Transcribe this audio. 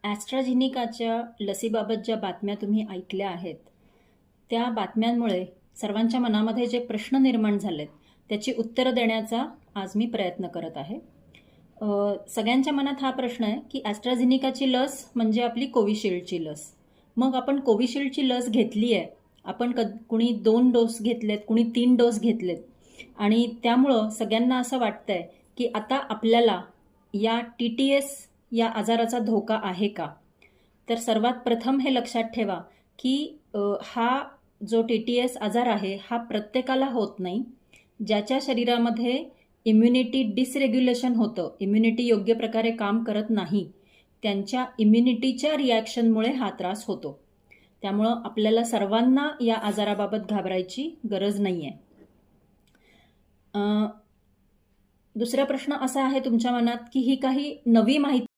ॲस्ट्राझेनिकाच्या लसीबाबत ज्या बातम्या तुम्ही ऐकल्या आहेत, त्या बातम्यांमुळे सर्वांच्या मनामध्ये जे प्रश्न निर्माण झालेत, त्याची उत्तरं देण्याचा आज मी प्रयत्न करत आहे. सगळ्यांच्या मनात हा प्रश्न आहे की ॲस्ट्राझेनिकाची लस म्हणजे आपली कोविशिल्डची लस. मग आपण कोविशिल्डची लस घेतली आहे, आपण कुणी 2 डोस घेतलेत, कुणी 3 डोस घेतलेत आणि त्यामुळं सगळ्यांना असं वाटतंय की आता आपल्याला या TTS या आजाराचा धोका आहे का? तर सर्वात प्रथम हे लक्षात ठेवा की हा जो TTS आजार आहे हा प्रत्येकाला होत नाही. ज्याच्या शरीरामध्ये इम्युनिटी डिसरेग्युलेशन होतं, इम्युनिटी योग्य प्रकारे काम करत नाही, त्यांच्या इम्युनिटीच्या रिॲक्शनमुळे हा त्रास होतो. त्यामुळं आपल्याला सर्वांना या आजाराबाबत घाबरायची गरज नाही आहे. दुसरा प्रश्न असा आहे तुमच्या मनात की ही काही नवी माहिती